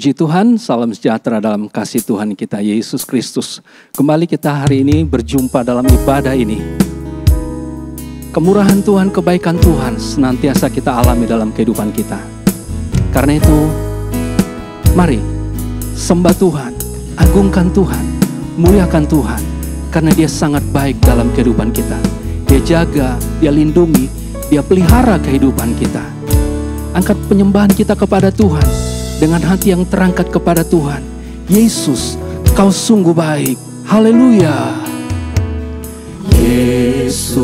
Puji Tuhan, salam sejahtera dalam kasih Tuhan kita Yesus Kristus. Kembali kita hari ini berjumpa dalam ibadah ini. Kemurahan Tuhan, kebaikan Tuhan senantiasa kita alami dalam kehidupan kita. Karena itu, mari sembah Tuhan, agungkan Tuhan, muliakan Tuhan. Karena Dia sangat baik dalam kehidupan kita. Dia jaga, Dia lindungi, Dia pelihara kehidupan kita. Angkat penyembahan kita kepada Tuhan dengan hati yang terangkat kepada Tuhan. Yesus, Kau sungguh baik. Haleluya. Yesus,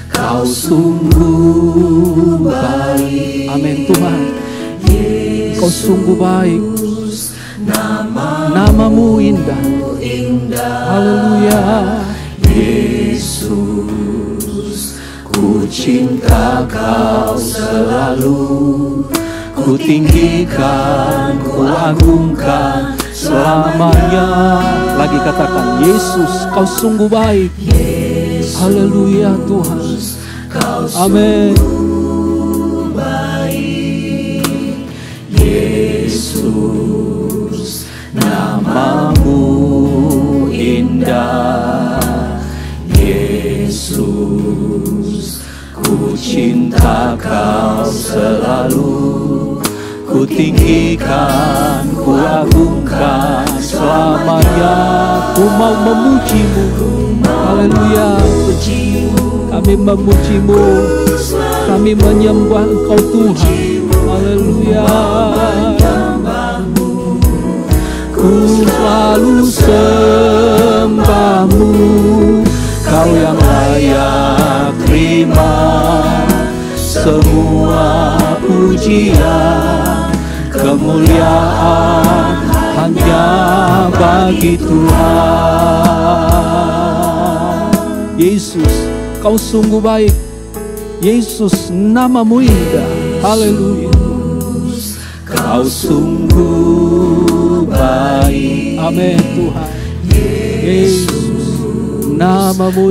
Kau sungguh baik. Amin Tuhan. Kau sungguh baik. Namamu indah. Haleluya. Yesus, ku cinta Kau selalu. Ku tinggikan, ku agungkan selamanya. Lagi katakan, Yesus, Kau sungguh baik. Haleluya Tuhan. Amin. Yesus, namamu indah. Yesus, ku cinta Kau selalu. Ku tinggikan, ku agungkan selamanya. Ku mau memuji-Mu. Haleluya. Kami memuji-Mu. Kami menyembah Engkau Tuhan. Haleluya. Ku selalu sembah-Mu. Kau yang layak terima semua pujian, kemuliaan hanya bagi Tuhan. Yesus, Kau sungguh baik. Yesus, namamu indah. Haleluya. Kau sungguh baik. Amin Tuhan. Yesus, namamu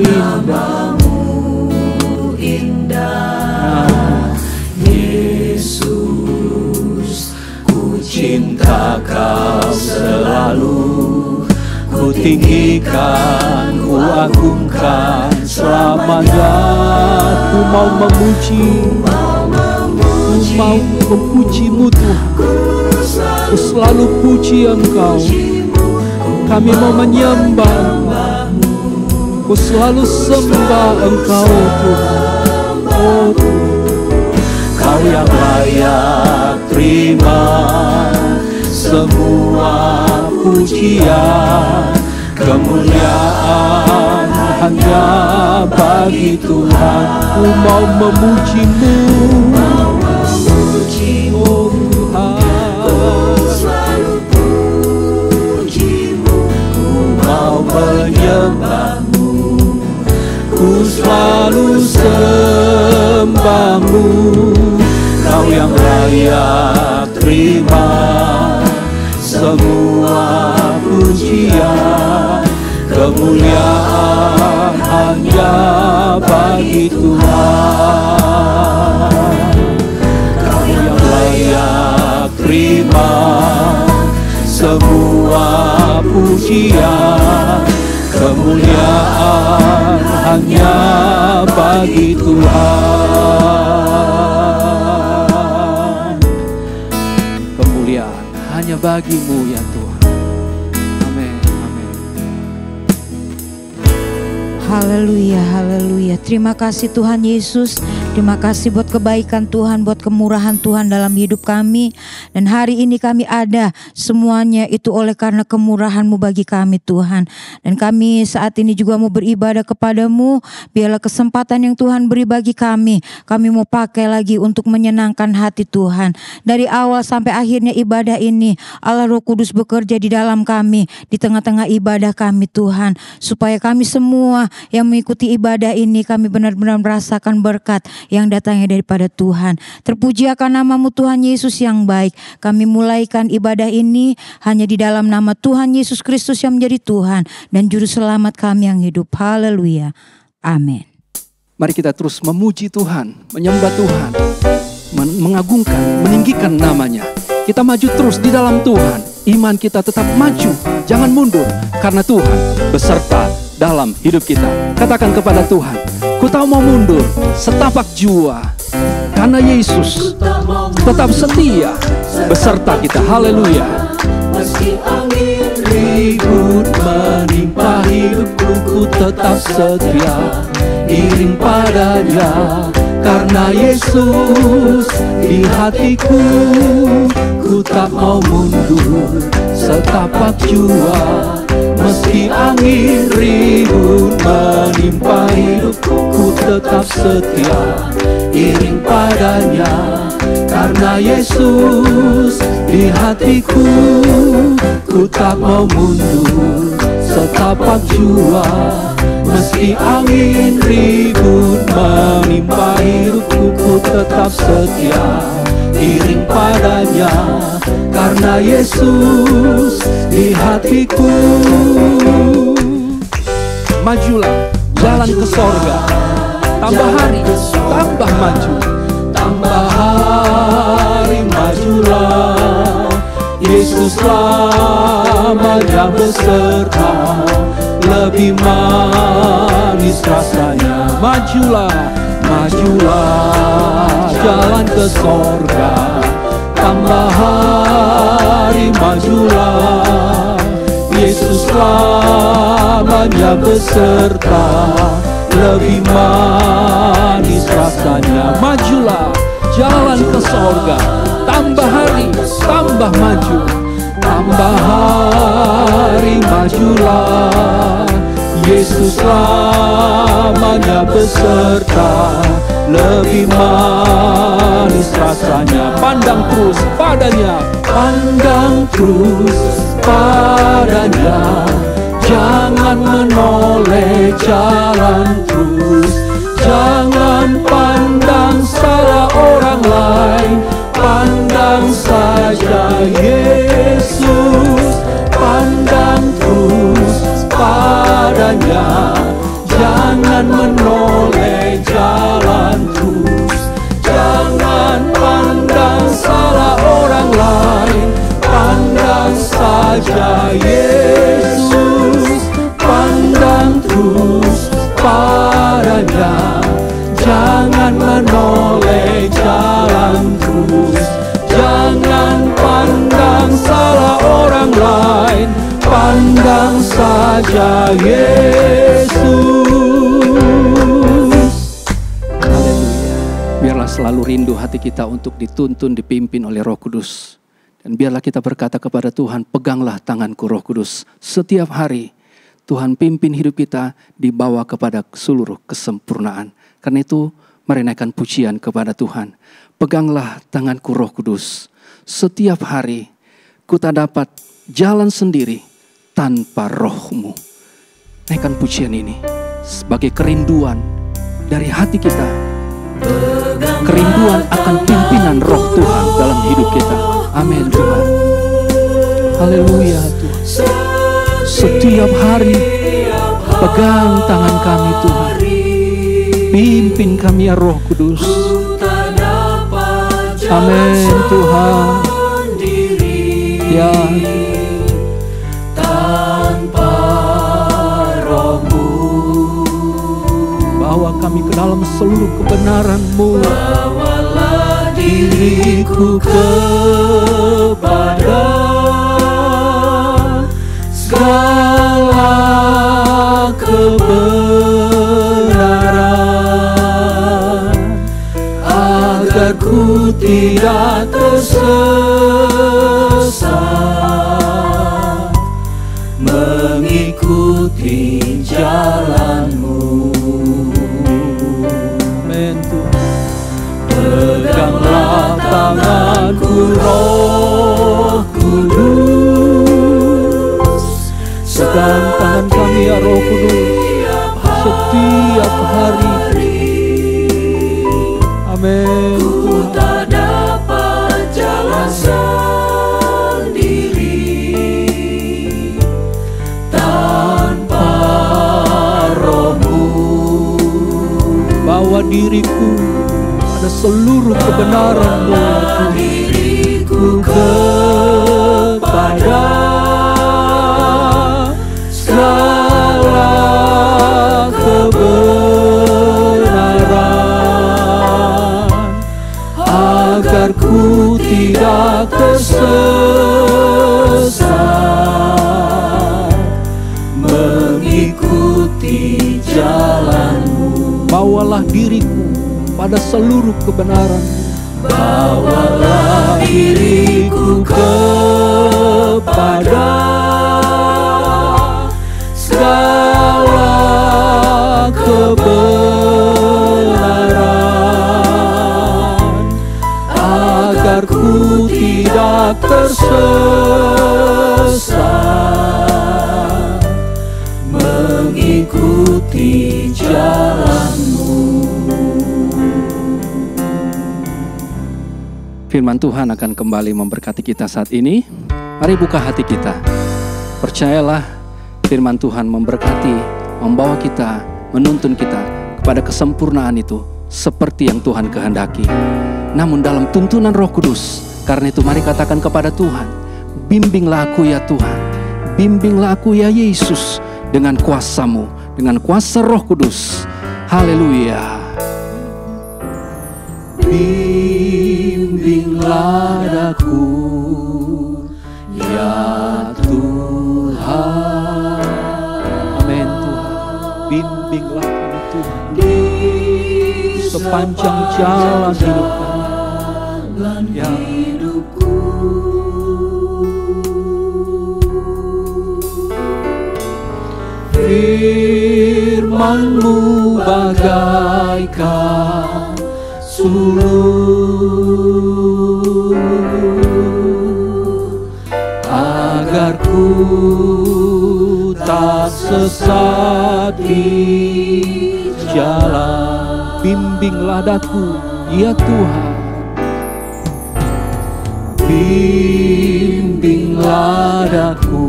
indah. Yesus, ku cinta Kau selalu. Ku tinggikan, ku agungkan selamanya. Ku mau memuji, ku mau memuji-Mu Tuhan. Ku selalu puji Engkau. Kami mau menyembah, ku selalu sembah Engkau Tuhan. Oh Tuhan, Kau yang layak terima semua pujian, kemuliaan hanya bagi Tuhan. Ku mau memuji-Mu. Oh Tuhan, ku mau menyembah-Mu. Ku selalu sembah-Mu. Kau yang layak terima semua pujian, kemuliaan hanya bagi Tuhan. Kau yang layak terima semua pujian, kemuliaan hanya bagi Tuhan. Kemuliaan hanya bagi-Mu ya Tuhan. Amin. Amin. Haleluya, haleluya. Terima kasih Tuhan Yesus. Terima kasih buat kebaikan Tuhan, buat kemurahan Tuhan dalam hidup kami. Dan hari ini kami ada semuanya itu oleh karena kemurahan-Mu bagi kami Tuhan. Dan kami saat ini juga mau beribadah kepada-Mu. Biarlah kesempatan yang Tuhan beri bagi kami mau pakai lagi untuk menyenangkan hati Tuhan. Dari awal sampai akhirnya ibadah ini, Allah Roh Kudus bekerja di dalam kami, di tengah-tengah ibadah kami Tuhan. Supaya kami semua yang mengikuti ibadah ini, kami benar-benar merasakan berkat yang datangnya daripada Tuhan. Terpuji akan nama-Mu Tuhan Yesus yang baik. Kami mulaikan ibadah ini hanya di dalam nama Tuhan Yesus Kristus yang menjadi Tuhan dan Juru Selamat kami yang hidup. Haleluya. Amin. Mari kita terus memuji Tuhan, menyembah Tuhan, mengagungkan, meninggikan namanya. Kita maju terus di dalam Tuhan. Iman kita tetap maju, jangan mundur, karena Tuhan beserta dalam hidup kita. Katakan kepada Tuhan, ku tak mau mundur setapak jua, karena Yesus tetap setia beserta kita. Haleluya. Meski angin ribut menimpa hidupku, ku tetap setia iring padanya. Karena Yesus di hatiku, ku tak mau mundur setapak jua. Meski angin ribut menimpa hidupku, ku tetap setia iring padanya. Karena Yesus di hatiku, ku tak mau mundur setapak jua. Meski angin ribut menimpa hidupku, ku tetap setia iring padanya. Karena Yesus di hatiku. Majulah, jalan ke sorga. Tambah hari, tambah maju. Tambah hari, majulah. Yesus lamanya beserta, lebih manis rasanya. Majulah, Majulah, jalan ke sorga. Tambah hari, majulah. Yesus lamanya beserta, lebih manis rasanya. majulah, jalan ke sorga. Tambah hari, tambah maju. Tambah hari, majulah. Yesus lamanya beserta, lebih manis rasanya. Pandang terus padanya, Pandang terus padanya, jangan menoleh, jalan terus. Jangan pandang salah orang lain, pandang saja Yesus. Pandang terus padanya, jangan menoleh, jalan terus. Jangan pandang salah orang lain, pandang saja Yesus. Pandang terus padanya, jangan menoleh, jalan terus. Jangan pandang salah orang lain, pandang saja Yesus. haleluya. Biarlah selalu rindu hati kita untuk dituntun, dipimpin oleh Roh Kudus. Dan biarlah kita berkata kepada Tuhan, peganglah tanganku Roh Kudus. Setiap hari Tuhan pimpin hidup kita, dibawa kepada seluruh kesempurnaan. Karena itu mari naikkan pujian kepada Tuhan. Peganglah tanganku Roh Kudus. Setiap hari ku tak dapat jalan sendiri tanpa Roh-Mu. Naikkan pujian ini sebagai kerinduan dari hati kita. Kerinduan akan pimpinan Roh Tuhan dalam hidup kita. Amin Tuhan. Haleluya Tuhan. Setiap hari pegang tangan kami Tuhan. Pimpin kami ya Roh Kudus. Amin Tuhan. Ya Tanpa Roh-Mu, bawa kami ke dalam seluruh kebenaran-Mu. bawalah diriku kepada segala kebenaran, agar ku tidak tersesat, mengikuti jalan-Mu. Amin Tuhan. Peganglah tanganku Roh Kudus, Pegang tangan kami ya Roh Kudus. Setiap hari. Amin ku Tuhan. tak dapat jalan sendiri tanpa Roh-Mu. Bawa diriku pada seluruh kebenaran-Mu. Diriku ke sesat, mengikuti jalan-Mu. Bawalah diriku pada seluruh kebenaran. Bawalah diriku kepada segala kebenaran, agar ku tidak tersesat, mengikuti jalan-Mu. Firman Tuhan akan kembali memberkati kita saat ini. Mari buka hati kita. Percayalah, firman Tuhan memberkati, membawa kita, menuntun kita kepada kesempurnaan itu seperti yang Tuhan kehendaki. Namun dalam tuntunan Roh Kudus. Karena itu mari katakan kepada Tuhan, bimbinglah aku ya Tuhan, bimbinglah aku ya Yesus, dengan kuasa-Mu, dengan kuasa Roh Kudus. Haleluya. Bimbinglah daku ya Tuhan. Amin Tuhan. Bimbinglah kami Tuhan sepanjang jalan hidup kami. Ya. Firman-Mu bagaikan sulur, agar ku tak sesat di jalan. Bimbinglah daku ya Tuhan. Bimbinglah daku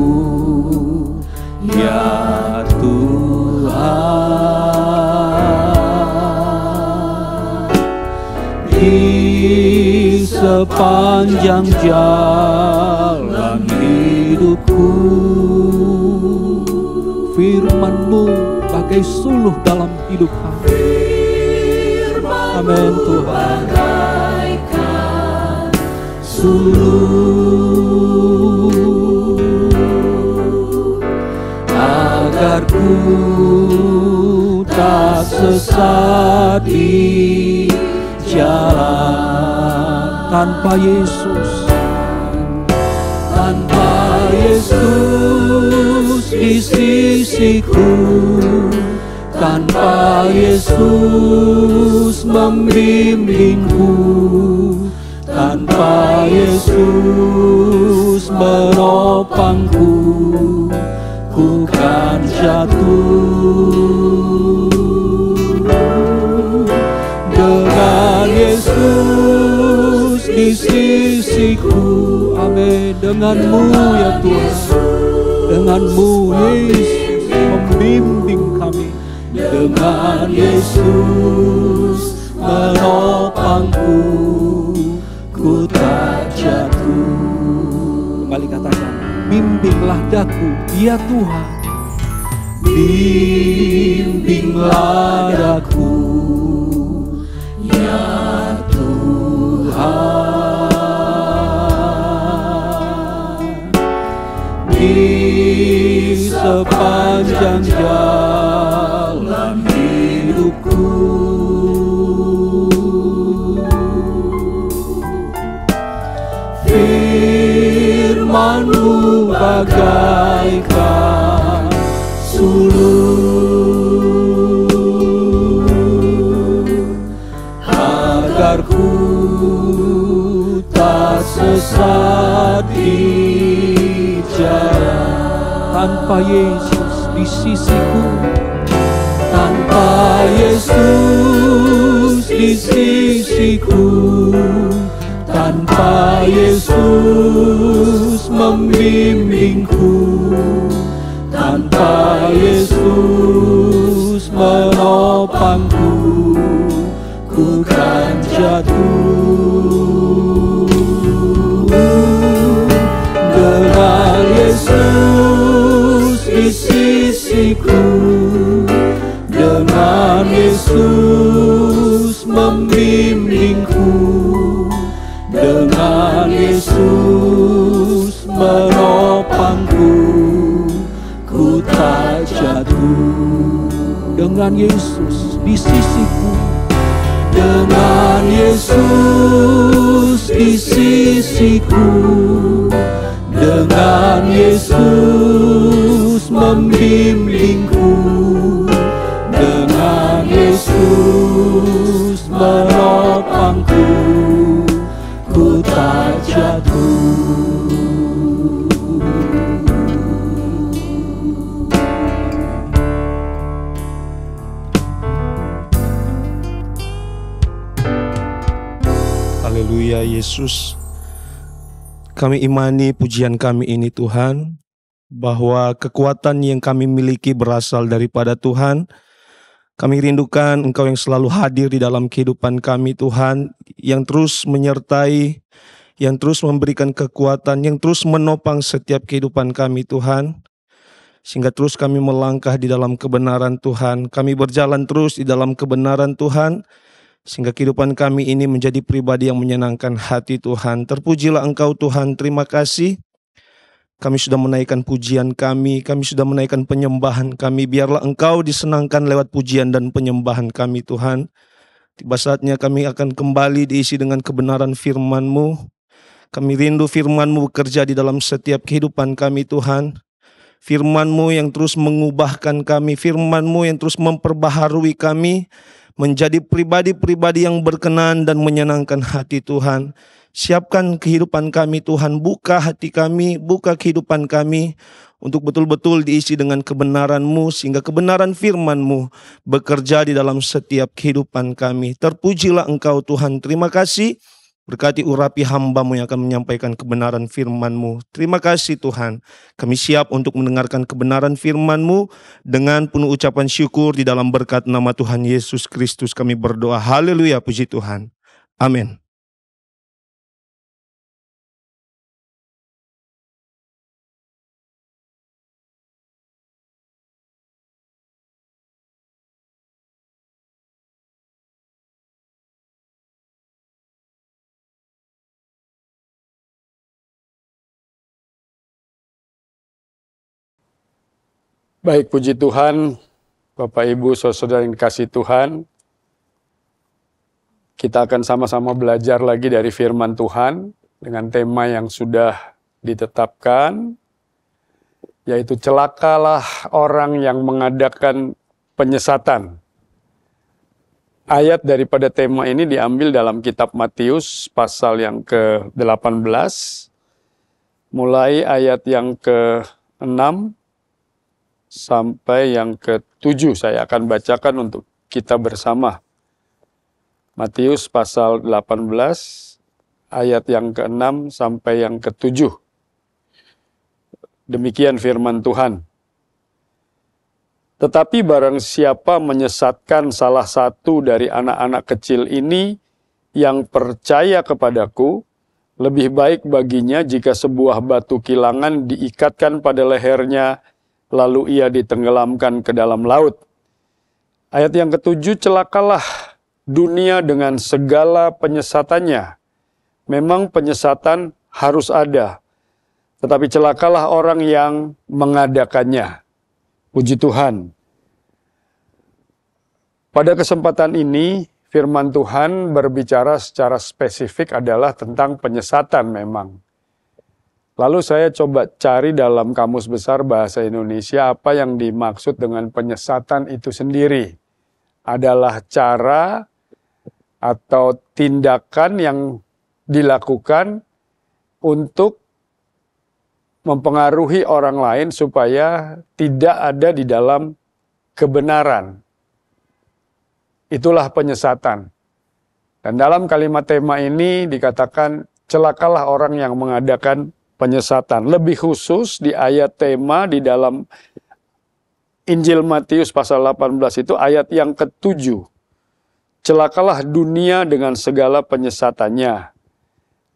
ya Tuhan, di sepanjang jalan hidupku. Firman-Mu bagai suluh dalam hidup kami. Amin Tuhan. Bagaikan sulur, agar ku tak sesat di jalan. Tanpa Yesus, tanpa Yesus di sisiku, tanpa Yesus membimbingku, tanpa Yesus menopangku, ku kan jatuh. Dengan Yesus di sisiku, amin. Dengan-Mu ya Tuhan, dengan-Mu Yesus membimbing kami. dengan Yesus menopangku, ku tak jatuh. Kembali katakan, bimbinglah daku ya Tuhan. Bimbinglah daku ya Tuhan, di sepanjang jalan hidupku. Firman-Mu bagaikan sulur, agar ku tak sesat di jalan. Tanpa Yesus di sisiku, tanpa Yesus di sisiku, tanpa Yesus membimbingku, tanpa Yesus menopangku, ku kan jatuh. Dengan Yesus di sisiku, dengan Yesus membimbingku, dengan Yesus dengan Yesus di sisiku. Dengan Yesus di sisiku, dengan Yesus membimbingku, dengan Yesus menopangku, ku tak jatuh. Haleluya Yesus. Kami imani pujian kami ini Tuhan, bahwa kekuatan yang kami miliki berasal daripada Tuhan. Kami rindukan Engkau yang selalu hadir di dalam kehidupan kami Tuhan, yang terus menyertai, yang terus memberikan kekuatan, yang terus menopang setiap kehidupan kami Tuhan. Sehingga terus kami melangkah di dalam kebenaran Tuhan, kami berjalan terus di dalam kebenaran Tuhan, sehingga kehidupan kami ini menjadi pribadi yang menyenangkan hati Tuhan. Terpujilah Engkau Tuhan, terima kasih. Kami sudah menaikkan pujian kami sudah menaikkan penyembahan kami. Biarlah Engkau disenangkan lewat pujian dan penyembahan kami Tuhan. Tiba saatnya kami akan kembali diisi dengan kebenaran firman-Mu. Kami rindu firman-Mu bekerja di dalam setiap kehidupan kami Tuhan. Firman-Mu yang terus mengubahkan kami, firman-Mu yang terus memperbaharui kami, menjadi pribadi-pribadi yang berkenan dan menyenangkan hati Tuhan. Siapkan kehidupan kami Tuhan, buka hati kami, buka kehidupan kami untuk betul-betul diisi dengan kebenaran-Mu, sehingga kebenaran firman-Mu bekerja di dalam setiap kehidupan kami. Terpujilah Engkau Tuhan, terima kasih. Berkati urapi hamba-Mu yang akan menyampaikan kebenaran firman-Mu. Terima kasih Tuhan. Kami siap untuk mendengarkan kebenaran firman-Mu dengan penuh ucapan syukur di dalam berkat nama Tuhan Yesus Kristus kami berdoa. Haleluya, puji Tuhan. Amin. Baik, puji Tuhan, Bapak Ibu, saudara yang dikasihi Tuhan. Kita akan sama-sama belajar lagi dari firman Tuhan dengan tema yang sudah ditetapkan, yaitu celakalah orang yang mengadakan penyesatan. Ayat daripada tema ini diambil dalam kitab Matius pasal yang ke-18, mulai ayat yang ke-6, sampai yang ke-7 saya akan bacakan untuk kita bersama. Matius pasal 18 ayat yang ke-6 sampai yang ke-7. Demikian firman Tuhan. Tetapi barang siapa menyesatkan salah satu dari anak-anak kecil ini yang percaya kepadaku, lebih baik baginya jika sebuah batu kilangan diikatkan pada lehernya, lalu ia ditenggelamkan ke dalam laut. Ayat yang ke-7, celakalah dunia dengan segala penyesatannya. Memang penyesatan harus ada, tetapi celakalah orang yang mengadakannya. Puji Tuhan. Pada kesempatan ini, firman Tuhan berbicara secara spesifik adalah tentang penyesatan memang. Lalu saya coba cari dalam Kamus Besar Bahasa Indonesia apa yang dimaksud dengan penyesatan itu sendiri. Adalah cara atau tindakan yang dilakukan untuk mempengaruhi orang lain supaya tidak ada di dalam kebenaran. Itulah penyesatan. Dan dalam kalimat tema ini dikatakan, celakalah orang yang mengadakan penyesatan. Lebih khusus di ayat tema di dalam Injil Matius pasal 18 itu ayat yang ke-7. Celakalah dunia dengan segala penyesatannya.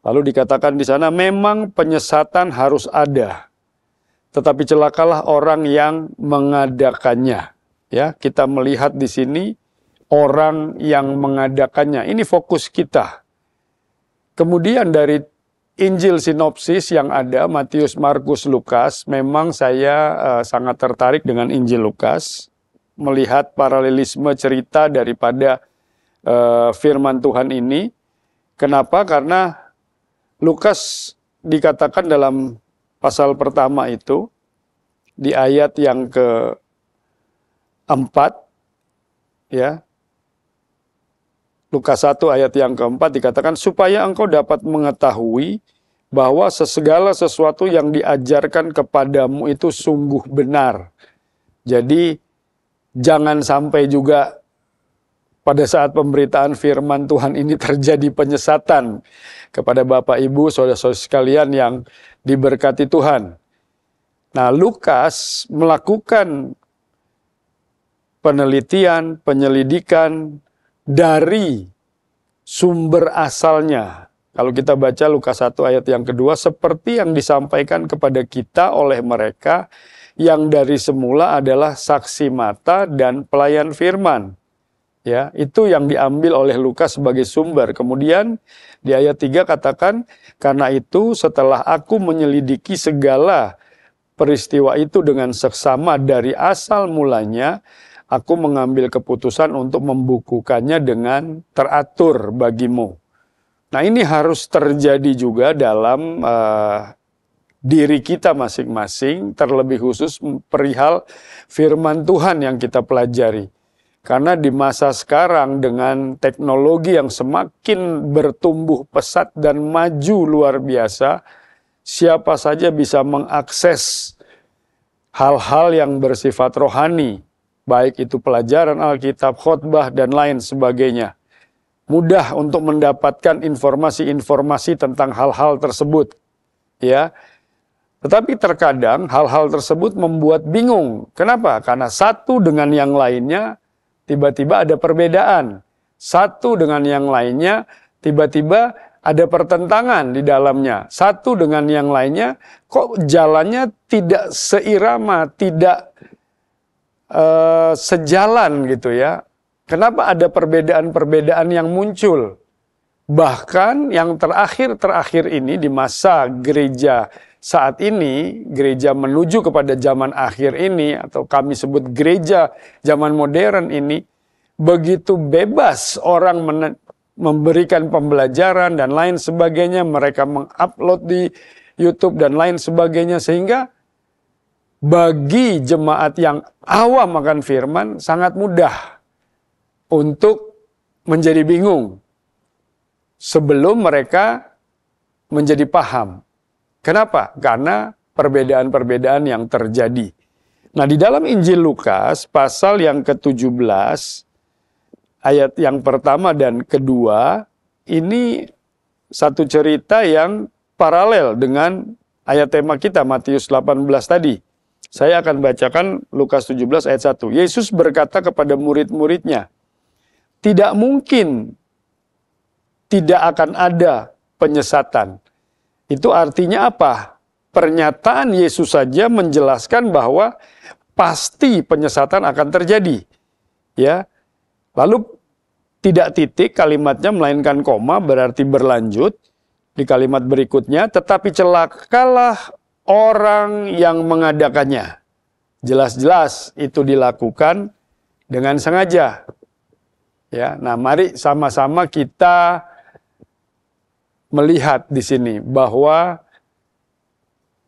Lalu dikatakan di sana, memang penyesatan harus ada, tetapi celakalah orang yang mengadakannya. Ya, kita melihat di sini orang yang mengadakannya. Ini fokus kita. Kemudian dari Injil sinopsis yang ada, Matius, Markus, Lukas, memang saya sangat tertarik dengan Injil Lukas. melihat paralelisme cerita daripada firman Tuhan ini. Kenapa? Karena Lukas dikatakan dalam pasal pertama itu, di ayat yang ke-4, ya, Lukas 1 ayat yang ke-4 dikatakan, supaya engkau dapat mengetahui bahwa segala sesuatu yang diajarkan kepadamu itu sungguh benar. Jadi jangan sampai juga pada saat pemberitaan firman Tuhan ini terjadi penyesatan kepada Bapak Ibu, saudara-saudara sekalian yang diberkati Tuhan. Nah, Lukas melakukan penelitian, penyelidikan dari sumber asalnya. Kalau kita baca Lukas 1 ayat yang kedua, seperti yang disampaikan kepada kita oleh mereka yang dari semula adalah saksi mata dan pelayan firman. Ya, itu yang diambil oleh Lukas sebagai sumber. Kemudian di ayat 3 katakan, karena itu setelah aku menyelidiki segala peristiwa itu dengan seksama dari asal mulanya, aku mengambil keputusan untuk membukukannya dengan teratur bagimu. Nah, ini harus terjadi juga dalam diri kita masing-masing, terlebih khusus perihal firman Tuhan yang kita pelajari. Karena di masa sekarang dengan teknologi yang semakin bertumbuh pesat dan maju luar biasa, siapa saja bisa mengakses hal-hal yang bersifat rohani, baik itu pelajaran Alkitab, khotbah, dan lain sebagainya. Mudah untuk mendapatkan informasi-informasi tentang hal-hal tersebut, ya. Tetapi terkadang hal-hal tersebut membuat bingung. Kenapa? Karena satu dengan yang lainnya tiba-tiba ada perbedaan. Satu dengan yang lainnya tiba-tiba ada pertentangan di dalamnya. Satu dengan yang lainnya kok jalannya tidak seirama, tidak sejalan gitu ya. Kenapa ada perbedaan-perbedaan yang muncul? Bahkan yang terakhir ini di masa gereja saat ini, gereja menuju kepada zaman akhir ini, atau kami sebut gereja zaman modern ini, begitu bebas orang memberikan pembelajaran dan lain sebagainya, mereka mengupload di YouTube dan lain sebagainya, sehingga bagi jemaat yang awam akan firman sangat mudah untuk menjadi bingung sebelum mereka menjadi paham. Kenapa? Karena perbedaan-perbedaan yang terjadi. Nah, di dalam Injil Lukas pasal yang ke-17 ayat yang pertama dan kedua, ini satu cerita yang paralel dengan ayat tema kita Matius 18 tadi. Saya akan bacakan Lukas 17 ayat 1. Yesus berkata kepada murid-muridnya, tidak mungkin tidak akan ada penyesatan. Itu artinya apa? Pernyataan Yesus saja menjelaskan bahwa pasti penyesatan akan terjadi. Ya. Lalu tidak titik kalimatnya melainkan koma, berarti berlanjut. Di kalimat berikutnya, tetapi celakalah orang yang mengadakannya. Jelas-jelas itu dilakukan dengan sengaja. Ya, nah mari sama-sama kita melihat di sini bahwa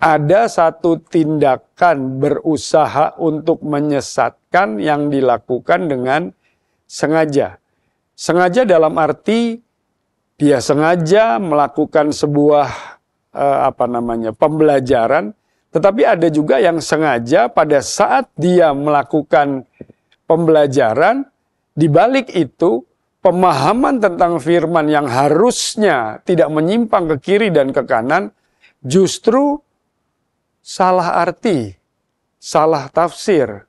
ada satu tindakan berusaha untuk menyesatkan yang dilakukan dengan sengaja. Sengaja dalam arti dia sengaja melakukan sebuah pembelajaran, tetapi ada juga yang sengaja pada saat dia melakukan pembelajaran, di balik itu pemahaman tentang firman yang harusnya tidak menyimpang ke kiri dan ke kanan, justru salah arti, salah tafsir.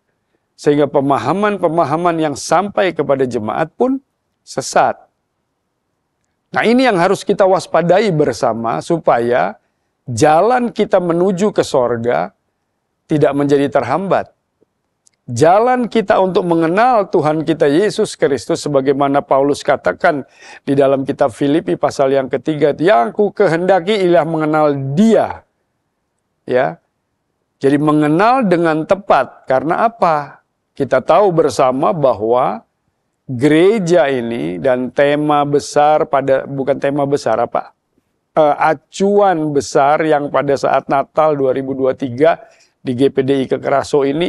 Sehingga pemahaman-pemahaman yang sampai kepada jemaat pun sesat. Nah, ini yang harus kita waspadai bersama supaya jalan kita menuju ke sorga tidak menjadi terhambat. Jalan kita untuk mengenal Tuhan kita Yesus Kristus, sebagaimana Paulus katakan di dalam kitab Filipi pasal yang ketiga, yang ku kehendaki ialah mengenal Dia. Ya. Jadi mengenal dengan tepat. Karena apa? kita tahu bersama bahwa gereja ini dan tema besar bukan tema besar acuan besar yang pada saat Natal 2023 di GPDI Kekeraso ini,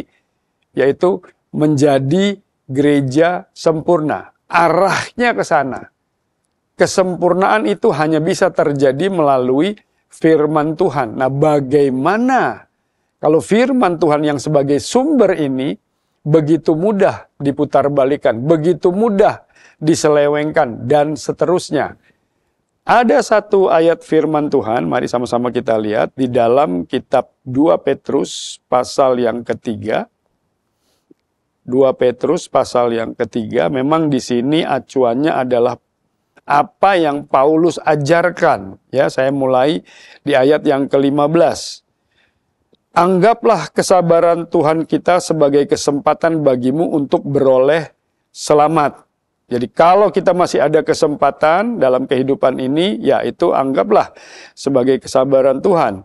yaitu menjadi gereja sempurna. Arahnya ke sana. Kesempurnaan itu hanya bisa terjadi melalui firman Tuhan. Nah, bagaimana kalau firman Tuhan yang sebagai sumber ini begitu mudah diputarbalikan, begitu mudah diselewengkan, dan seterusnya. Ada satu ayat firman Tuhan, mari sama-sama kita lihat, di dalam kitab 2 Petrus pasal yang ketiga. 2 Petrus pasal yang ketiga, memang di sini acuannya adalah apa yang Paulus ajarkan. Ya, saya mulai di ayat yang ke-15. Anggaplah kesabaran Tuhan kita sebagai kesempatan bagimu untuk beroleh selamat. Jadi kalau kita masih ada kesempatan dalam kehidupan ini, ya itu anggaplah sebagai kesabaran Tuhan.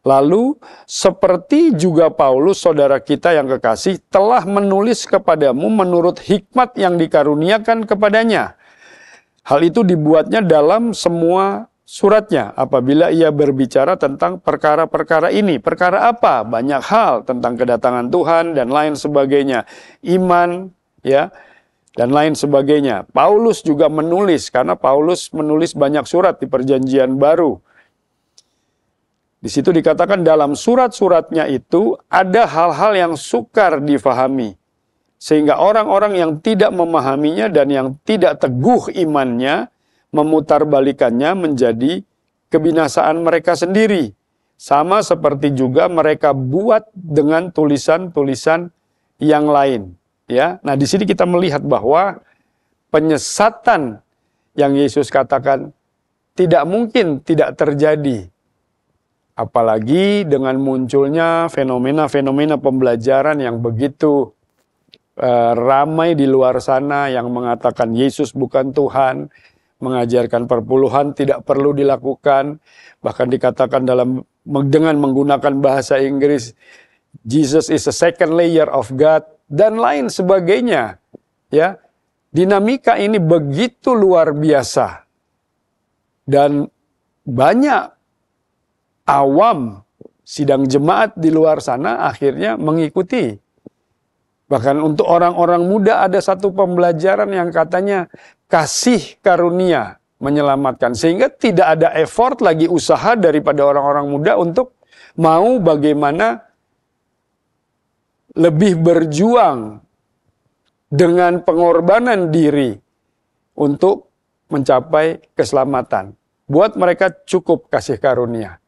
Lalu seperti juga Paulus, saudara kita yang kekasih, telah menulis kepadamu menurut hikmat yang dikaruniakan kepadanya. Hal itu dibuatnya dalam semua suratnya apabila ia berbicara tentang perkara-perkara ini. Perkara apa? Banyak hal tentang kedatangan Tuhan dan lain sebagainya. Iman, ya, dan lain sebagainya. Paulus juga menulis, karena Paulus menulis banyak surat di Perjanjian Baru. Di situ dikatakan dalam surat-suratnya itu ada hal-hal yang sukar difahami. Sehingga orang-orang yang tidak memahaminya dan yang tidak teguh imannya, memutarbalikannya menjadi kebinasaan mereka sendiri. Sama seperti juga mereka buat dengan tulisan-tulisan yang lain. Ya, nah di sini kita melihat bahwa penyesatan yang Yesus katakan tidak mungkin tidak terjadi. Apalagi dengan munculnya fenomena-fenomena pembelajaran yang begitu ramai di luar sana yang mengatakan Yesus bukan Tuhan, mengajarkan perpuluhan tidak perlu dilakukan, bahkan dikatakan dengan menggunakan bahasa Inggris, Jesus is a second layer of God, dan lain sebagainya. Ya, dinamika ini begitu luar biasa, dan banyak awam sidang jemaat di luar sana akhirnya mengikuti. Bahkan untuk orang-orang muda ada satu pembelajaran yang katanya kasih karunia menyelamatkan. Sehingga tidak ada effort lagi, usaha daripada orang-orang muda untuk mau bagaimana lebih berjuang dengan pengorbanan diri untuk mencapai keselamatan. Buat mereka cukup kasih karunia.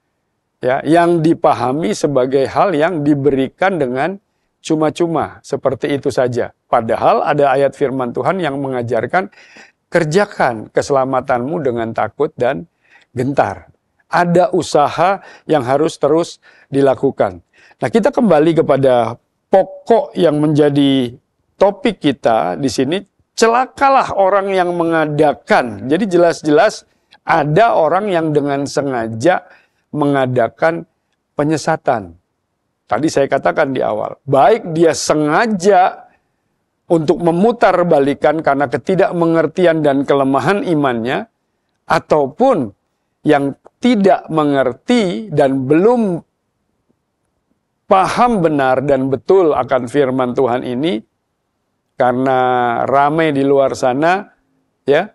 Ya, yang dipahami sebagai hal yang diberikan dengan cuma-cuma, seperti itu saja. Padahal ada ayat firman Tuhan yang mengajarkan, kerjakan keselamatanmu dengan takut dan gentar. Ada usaha yang harus terus dilakukan. Nah, kita kembali kepada pokok yang menjadi topik kita di sini. Celakalah orang yang mengadakan. Jadi jelas-jelas ada orang yang dengan sengaja mengadakan penyesatan. Tadi saya katakan di awal, baik dia sengaja untuk memutarbalikan karena ketidakmengertian dan kelemahan imannya, ataupun yang tidak mengerti dan belum paham benar dan betul akan firman Tuhan ini, karena ramai di luar sana, ya,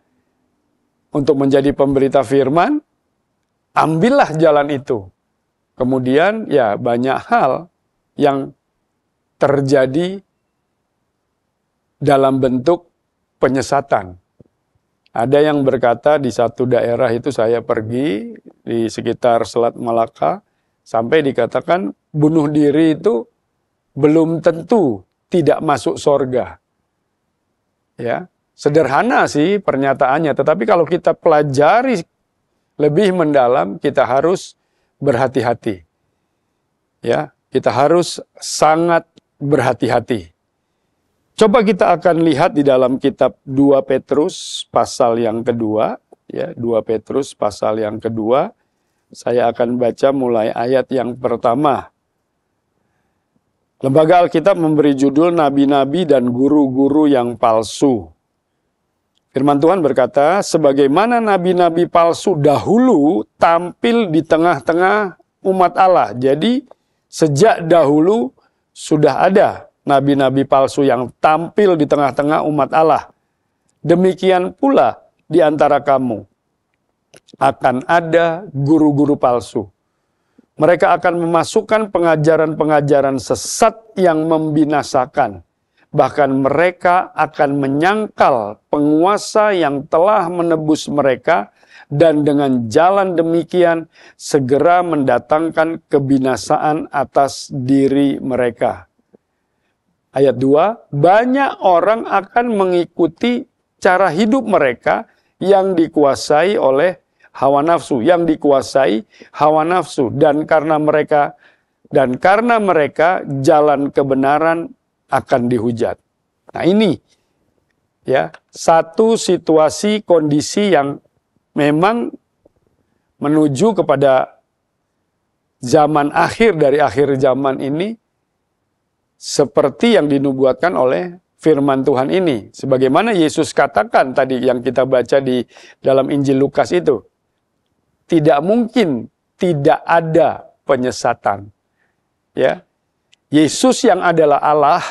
untuk menjadi pemberita firman, ambillah jalan itu. Kemudian ya banyak hal yang terjadi dalam bentuk penyesatan. Ada yang berkata di satu daerah itu saya pergi di sekitar Selat Malaka, sampai dikatakan bunuh diri itu belum tentu tidak masuk sorga. Ya, sederhana sih pernyataannya, tetapi kalau kita pelajari lebih mendalam, kita harus berhati-hati. Ya, kita harus sangat berhati-hati. Coba kita akan lihat di dalam kitab 2 Petrus pasal yang kedua, ya, 2 Petrus pasal yang kedua. Saya akan baca mulai ayat yang pertama. Lembaga Alkitab memberi judul Nabi-Nabi dan Guru-Guru yang Palsu. Firman Tuhan berkata, sebagaimana nabi-nabi palsu dahulu tampil di tengah-tengah umat Allah. Jadi sejak dahulu sudah ada nabi-nabi palsu yang tampil di tengah-tengah umat Allah. Demikian pula di antara kamu akan ada guru-guru palsu. Mereka akan memasukkan pengajaran-pengajaran sesat yang membinasakan. Bahkan mereka akan menyangkal penguasa yang telah menebus mereka dan dengan jalan demikian segera mendatangkan kebinasaan atas diri mereka. Ayat 2, banyak orang akan mengikuti cara hidup mereka yang dikuasai oleh hawa nafsu, dan karena mereka jalan kebenaran akan dihujat. Nah ini ya satu situasi kondisi yang memang menuju kepada zaman akhir dari akhir zaman ini seperti yang dinubuatkan oleh firman Tuhan ini. Sebagaimana Yesus katakan tadi yang kita baca di dalam Injil Lukas itu. Tidak mungkin tidak ada penyesatan. Ya. Yesus yang adalah Allah,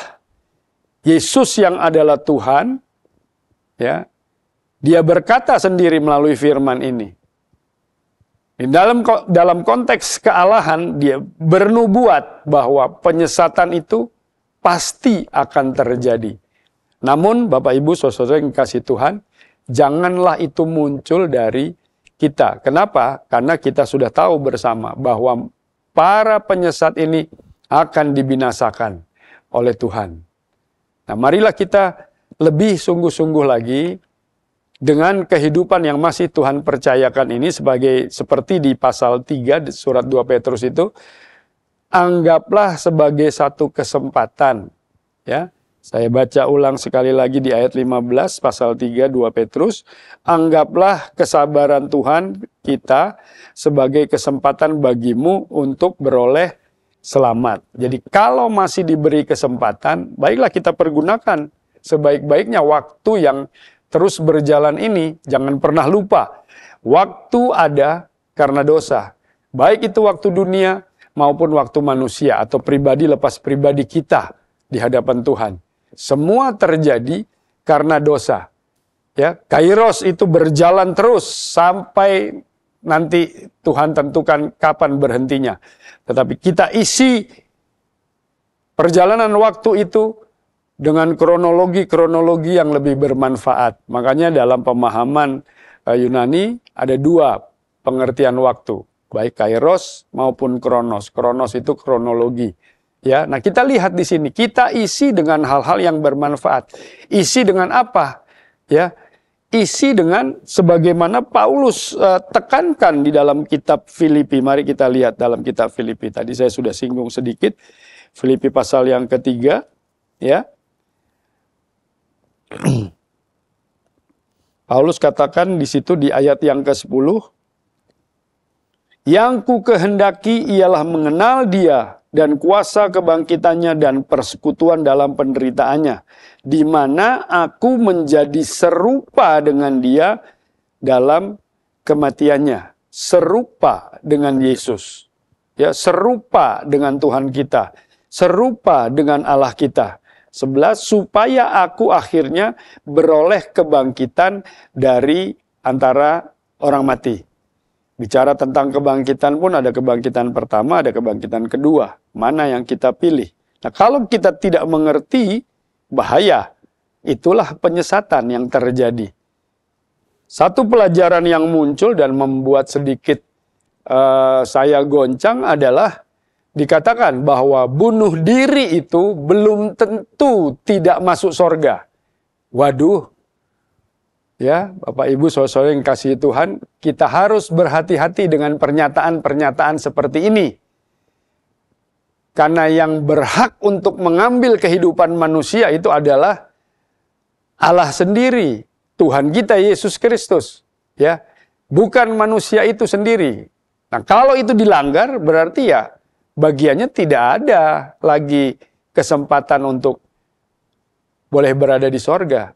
Yesus yang adalah Tuhan, ya, Dia berkata sendiri melalui firman ini. Di dalam konteks kealahan, Dia bernubuat bahwa penyesatan itu pasti akan terjadi. Namun, Bapak Ibu, saudara yang kasih Tuhan, janganlah itu muncul dari kita. Kenapa? Karena kita sudah tahu bersama bahwa para penyesat ini akan dibinasakan oleh Tuhan. Nah, marilah kita lebih sungguh-sungguh lagi dengan kehidupan yang masih Tuhan percayakan ini seperti di pasal 3 surat 2 Petrus itu, anggaplah sebagai satu kesempatan. Ya, saya baca ulang sekali lagi di ayat 15 pasal 3 2 Petrus, anggaplah kesabaran Tuhan kita sebagai kesempatan bagimu untuk beroleh selamat. Jadi kalau masih diberi kesempatan, baiklah kita pergunakan sebaik-baiknya waktu yang terus berjalan ini. Jangan pernah lupa, waktu ada karena dosa. Baik itu waktu dunia maupun waktu manusia atau pribadi lepas pribadi kita di hadapan Tuhan. Semua terjadi karena dosa. Ya, kairos itu berjalan terus sampai nanti Tuhan tentukan kapan berhentinya. Tetapi kita isi perjalanan waktu itu dengan kronologi-kronologi yang lebih bermanfaat. Makanya dalam pemahaman Yunani ada dua pengertian waktu, baik kairos maupun kronos. Kronos itu kronologi. Ya, nah kita lihat di sini, kita isi dengan hal-hal yang bermanfaat. Isi dengan apa? Ya, isi dengan sebagaimana Paulus tekankan di dalam kitab Filipi. Mari kita lihat dalam kitab Filipi. Tadi saya sudah singgung sedikit. Filipi pasal yang ketiga. Ya. Paulus katakan di situ di ayat yang ke-10. Yang ku kehendaki ialah mengenal Dia dan kuasa kebangkitannya dan persekutuan dalam penderitaannya, di mana aku menjadi serupa dengan Dia dalam kematiannya, serupa dengan Yesus, ya, serupa dengan Tuhan kita, serupa dengan Allah kita. 11, supaya aku akhirnya beroleh kebangkitan dari antara orang mati. Bicara tentang kebangkitan pun ada kebangkitan pertama, ada kebangkitan kedua. Mana yang kita pilih? Nah, kalau kita tidak mengerti, bahaya. Itulah penyesatan yang terjadi. Satu pelajaran yang muncul dan membuat sedikit saya goncang adalah dikatakan bahwa bunuh diri itu belum tentu tidak masuk sorga. Waduh. Ya, Bapak Ibu saudara yang kasih Tuhan, kita harus berhati-hati dengan pernyataan-pernyataan seperti ini. Karena yang berhak untuk mengambil kehidupan manusia itu adalah Allah sendiri, Tuhan kita Yesus Kristus, ya. Bukan manusia itu sendiri. Nah, kalau itu dilanggar berarti ya bagiannya tidak ada lagi kesempatan untuk boleh berada di sorga,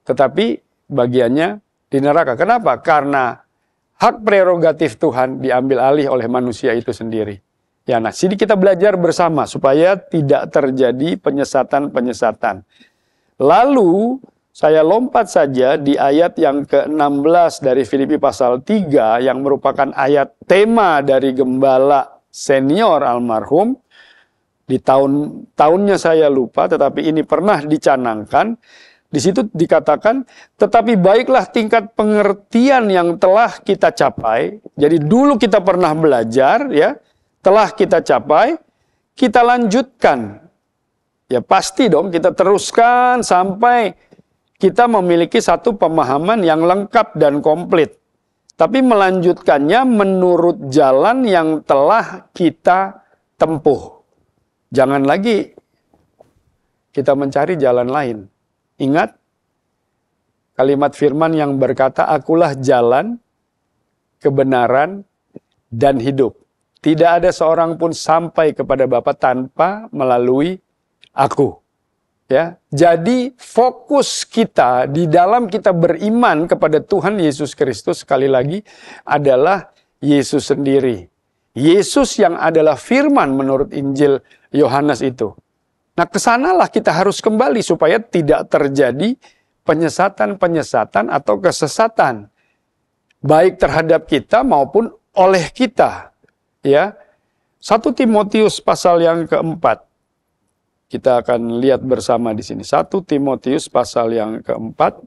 tetapi bagiannya di neraka. Kenapa? Karena hak prerogatif Tuhan diambil alih oleh manusia itu sendiri. Ya, nah, sini kita belajar bersama supaya tidak terjadi penyesatan-penyesatan. Lalu saya lompat saja di ayat yang ke-16 dari Filipi pasal 3 yang merupakan ayat tema dari gembala senior almarhum. Di tahunnya saya lupa, tetapi ini pernah dicanangkan. Di situ dikatakan, tetapi baiklah tingkat pengertian yang telah kita capai. Jadi dulu kita pernah belajar, ya, telah kita capai, kita lanjutkan. Ya pasti dong, kita teruskan sampai kita memiliki satu pemahaman yang lengkap dan komplit. Tapi melanjutkannya menurut jalan yang telah kita tempuh. Jangan lagi kita mencari jalan lain. Ingat kalimat firman yang berkata, akulah jalan, kebenaran, dan hidup. Tidak ada seorang pun sampai kepada Bapa tanpa melalui aku. Ya, jadi fokus kita di dalam kita beriman kepada Tuhan Yesus Kristus sekali lagi adalah Yesus sendiri. Yesus yang adalah firman menurut Injil Yohanes itu. Nah, kesanalah kita harus kembali supaya tidak terjadi penyesatan-penyesatan atau kesesatan. Baik terhadap kita maupun oleh kita. Ya, 1 Timotius pasal yang keempat. Kita akan lihat bersama di sini. 1 Timotius pasal yang keempat.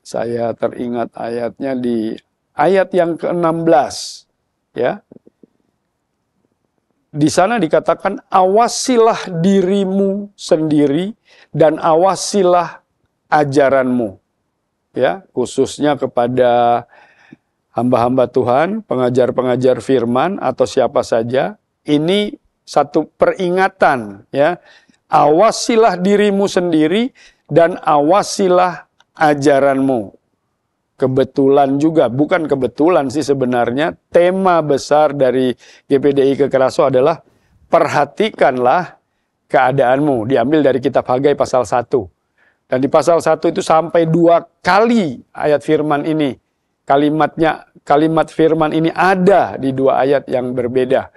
Saya teringat ayatnya di ayat yang ke-16. Ya. Di sana dikatakan, awasilah dirimu sendiri dan awasilah ajaranmu. Ya, khususnya kepada hamba-hamba Tuhan, pengajar-pengajar firman atau siapa saja, ini satu peringatan, ya. Awasilah dirimu sendiri dan awasilah ajaranmu. Kebetulan juga, bukan kebetulan sih sebenarnya, tema besar dari GPDI Kekeraso adalah perhatikanlah keadaanmu. Diambil dari kitab Hagai pasal 1. Dan di pasal 1 itu sampai 2 kali ayat firman ini. Kalimat firman ini ada di 2 ayat yang berbeda.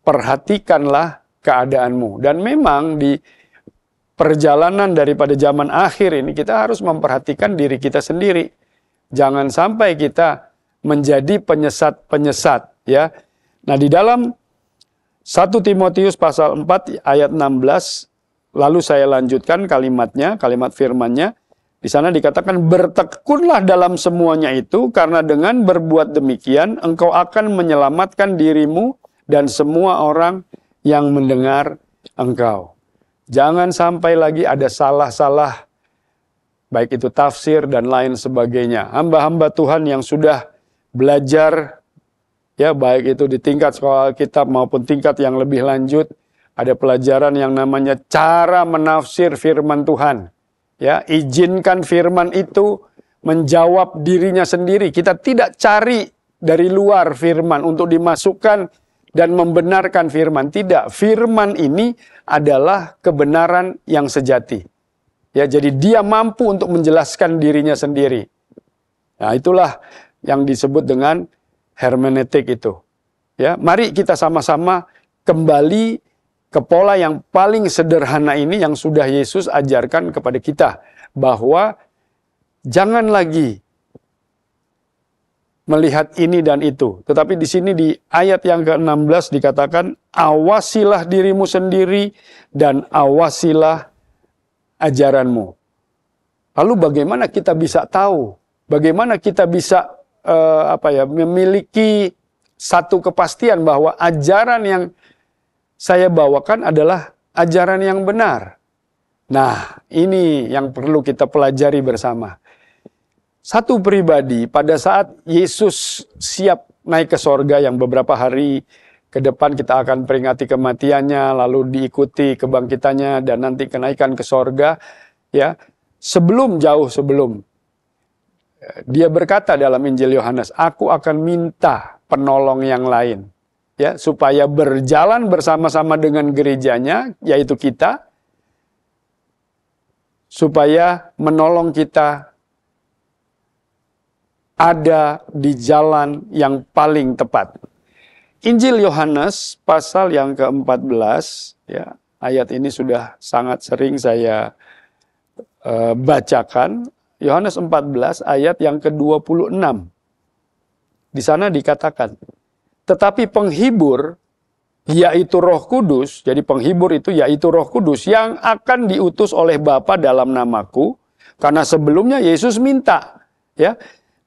Perhatikanlah keadaanmu. Dan memang di perjalanan daripada zaman akhir ini kita harus memperhatikan diri kita sendiri. Jangan sampai kita menjadi penyesat-penyesat, ya. Nah, di dalam 1 Timotius pasal 4 ayat 16, lalu saya lanjutkan kalimatnya, kalimat firmannya. Di sana dikatakan, bertekunlah dalam semuanya itu, karena dengan berbuat demikian engkau akan menyelamatkan dirimu dan semua orang yang mendengar engkau. Jangan sampai lagi ada salah-salah, baik itu tafsir dan lain sebagainya. Hamba-hamba Tuhan yang sudah belajar, ya, baik itu di tingkat sekolah Alkitab maupun tingkat yang lebih lanjut, ada pelajaran yang namanya cara menafsir firman Tuhan. Ya, izinkan firman itu menjawab dirinya sendiri. Kita tidak cari dari luar firman untuk dimasukkan dan membenarkan firman. Tidak, firman ini adalah kebenaran yang sejati. Ya, jadi dia mampu untuk menjelaskan dirinya sendiri. Nah, itulah yang disebut dengan hermeneutik itu. Ya, mari kita sama-sama kembali ke pola yang paling sederhana ini yang sudah Yesus ajarkan kepada kita. Bahwa jangan lagi melihat ini dan itu. Tetapi di sini di ayat yang ke-16 dikatakan, awasilah dirimu sendiri dan awasilah ajaranmu. Lalu bagaimana kita bisa tahu? Bagaimana kita bisa memiliki satu kepastian bahwa ajaran yang saya bawakan adalah ajaran yang benar. Nah, ini yang perlu kita pelajari bersama. Satu pribadi pada saat Yesus siap naik ke sorga yang beberapa hari ke depan kita akan peringati kematiannya, lalu diikuti kebangkitannya dan nanti kenaikan ke sorga. Ya, jauh sebelum dia berkata dalam Injil Yohanes, aku akan minta penolong yang lain. ya, supaya berjalan bersama-sama dengan gerejanya, yaitu kita, supaya menolong kita ada di jalan yang paling tepat. Injil Yohanes pasal yang ke-14, ya, ayat ini sudah sangat sering saya bacakan. Yohanes 14 ayat yang ke-26. Di sana dikatakan, tetapi penghibur, yaitu Roh Kudus, jadi penghibur itu yaitu Roh Kudus, yang akan diutus oleh Bapa dalam namaku, karena sebelumnya Yesus minta, ya,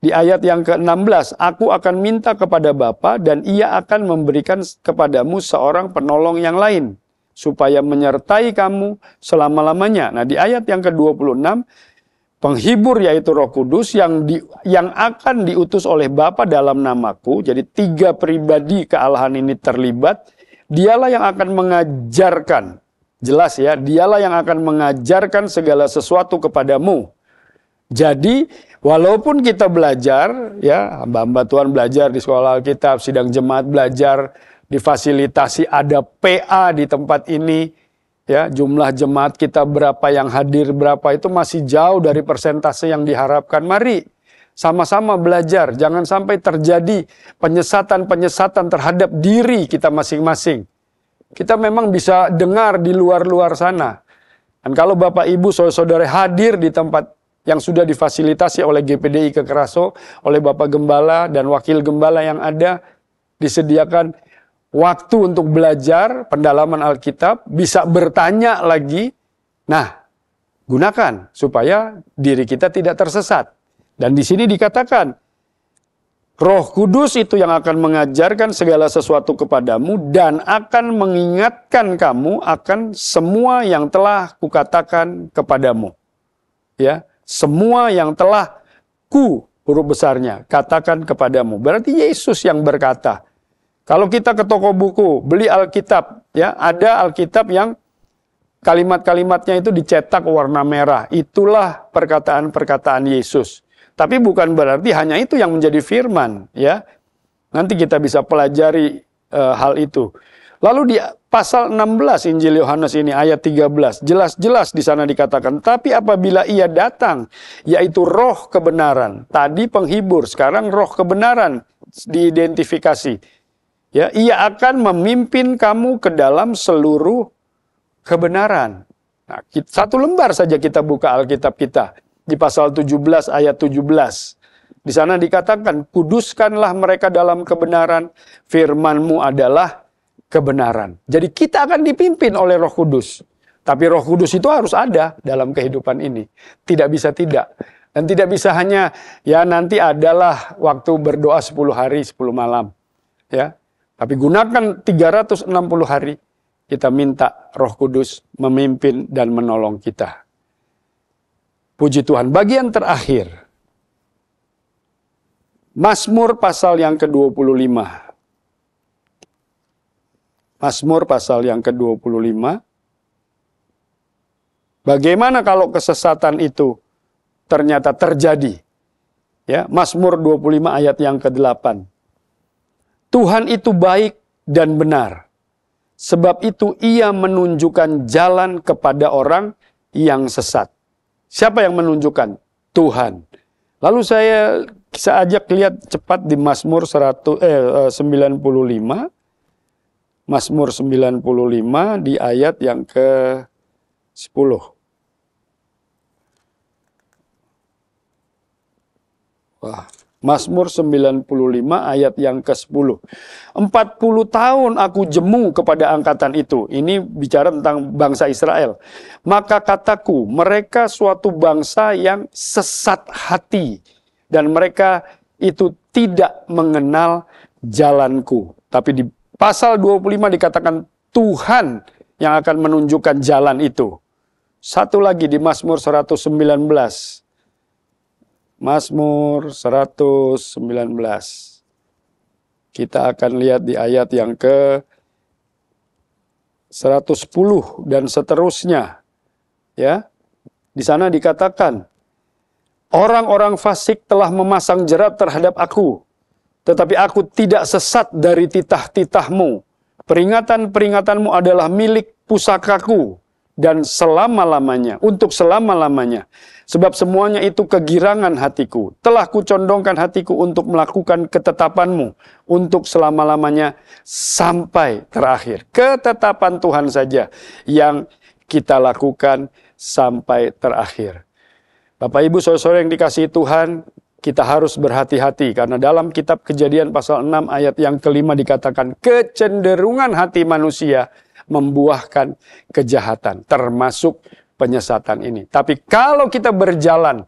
di ayat yang ke-16, aku akan minta kepada Bapa dan ia akan memberikan kepadamu seorang penolong yang lain, supaya menyertai kamu selama-lamanya. Nah, di ayat yang ke-26, penghibur yaitu Roh Kudus yang akan diutus oleh Bapa dalam namaku. Jadi 3 pribadi kealahan ini terlibat. Dialah yang akan mengajarkan. Jelas ya, dialah yang akan mengajarkan segala sesuatu kepadamu. Jadi walaupun kita belajar, ya, hamba-hamba Tuhan belajar di sekolah Alkitab, sidang jemaat belajar, difasilitasi ada PA di tempat ini, ya, jumlah jemaat kita berapa, yang hadir berapa, itu masih jauh dari persentase yang diharapkan. Mari sama-sama belajar, jangan sampai terjadi penyesatan-penyesatan terhadap diri kita masing-masing. Kita memang bisa dengar di luar-luar sana. Dan kalau Bapak Ibu saudara-saudara hadir di tempat yang sudah difasilitasi oleh GPDI Kekeraso, oleh Bapak Gembala dan Wakil Gembala yang ada, disediakan waktu untuk belajar pendalaman Alkitab, bisa bertanya lagi. Nah, gunakan supaya diri kita tidak tersesat. Dan di sini dikatakan, Roh Kudus itu yang akan mengajarkan segala sesuatu kepadamu dan akan mengingatkan kamu akan semua yang telah kukatakan kepadamu. Ya, semua yang telah huruf besarnya, katakan kepadamu. Berarti Yesus yang berkata. Kalau kita ke toko buku, beli Alkitab, ya, ada Alkitab yang kalimat-kalimatnya itu dicetak warna merah. Itulah perkataan-perkataan Yesus. Tapi bukan berarti hanya itu yang menjadi firman, ya. Nanti kita bisa pelajari hal itu. Lalu di pasal 16 Injil Yohanes ini ayat 13, jelas-jelas di sana dikatakan, tapi apabila ia datang, yaitu Roh kebenaran. Tadi penghibur, sekarang Roh kebenaran diidentifikasi. Ya, ia akan memimpin kamu ke dalam seluruh kebenaran. Nah, satu lembar saja kita buka Alkitab kita. Di pasal 17 ayat 17. Di sana dikatakan, kuduskanlah mereka dalam kebenaran, firman-Mu adalah kebenaran. Jadi kita akan dipimpin oleh Roh Kudus. Tapi Roh Kudus itu harus ada dalam kehidupan ini. Tidak bisa tidak. Dan tidak bisa hanya, ya nanti adalah waktu berdoa 10 hari 10 malam. Ya. Tapi gunakan 360 hari, kita minta Roh Kudus memimpin dan menolong kita. Puji Tuhan. Bagian terakhir. Mazmur pasal yang ke-25. Mazmur pasal yang ke-25. Bagaimana kalau kesesatan itu ternyata terjadi? Ya, Mazmur 25 ayat yang ke-8. Tuhan itu baik dan benar. Sebab itu ia menunjukkan jalan kepada orang yang sesat. Siapa yang menunjukkan? Tuhan. Lalu saya ajak lihat cepat di Mazmur 95. Mazmur 95 di ayat yang ke-10. Wah. Mazmur 95 ayat yang ke-10. 40 tahun aku jemu kepada angkatan itu. Ini bicara tentang bangsa Israel. Maka kataku, mereka suatu bangsa yang sesat hati. Dan mereka itu tidak mengenal jalanku. Tapi di pasal 25 dikatakan Tuhan yang akan menunjukkan jalan itu. Satu lagi di Mazmur 119. Mazmur 119. Kita akan lihat di ayat yang ke 110 dan seterusnya. Ya. Di sana dikatakan, orang-orang fasik telah memasang jerat terhadap aku, tetapi aku tidak sesat dari titah-titahmu. Peringatan-peringatanmu adalah milik pusakaku dan selama-lamanya, untuk selama-lamanya. Sebab semuanya itu kegirangan hatiku. Telah kucondongkan hatiku untuk melakukan ketetapanmu untuk selama-lamanya sampai terakhir. Ketetapan Tuhan saja yang kita lakukan sampai terakhir. Bapak Ibu Saudara yang dikasihi Tuhan, kita harus berhati-hati karena dalam kitab Kejadian pasal 6 ayat yang kelima dikatakan kecenderungan hati manusia membuahkan kejahatan, termasuk penyesatan ini. Tapi kalau kita berjalan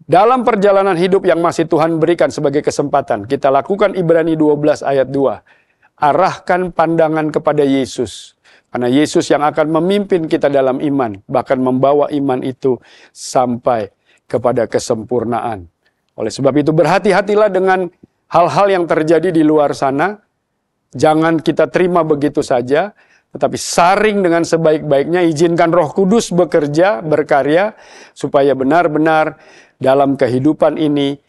dalam perjalanan hidup yang masih Tuhan berikan sebagai kesempatan, kita lakukan Ibrani 12 ayat 2. Arahkan pandangan kepada Yesus. Karena Yesus yang akan memimpin kita dalam iman, bahkan membawa iman itu sampai kepada kesempurnaan. Oleh sebab itu berhati-hatilah dengan hal-hal yang terjadi di luar sana. Jangan kita terima begitu saja, tetapi saring dengan sebaik-baiknya, izinkan Roh Kudus bekerja, berkarya, supaya benar-benar dalam kehidupan ini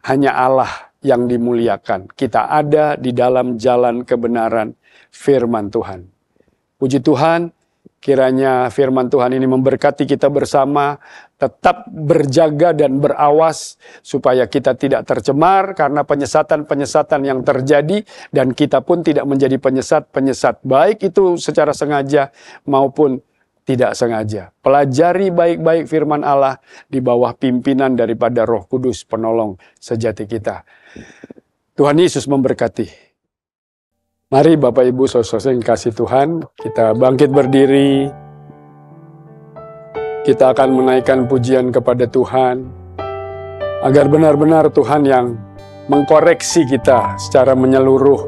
hanya Allah yang dimuliakan. Kita ada di dalam jalan kebenaran firman Tuhan. Puji Tuhan, kiranya firman Tuhan ini memberkati kita bersama, tetap berjaga dan berawas supaya kita tidak tercemar karena penyesatan-penyesatan yang terjadi dan kita pun tidak menjadi penyesat-penyesat, baik itu secara sengaja maupun tidak sengaja. Pelajari baik-baik firman Allah di bawah pimpinan daripada Roh Kudus penolong sejati kita. Tuhan Yesus memberkati. Mari Bapak Ibu Saudara yang kasih Tuhan, kita bangkit berdiri. Kita akan menaikkan pujian kepada Tuhan, agar benar-benar Tuhan yang mengkoreksi kita secara menyeluruh,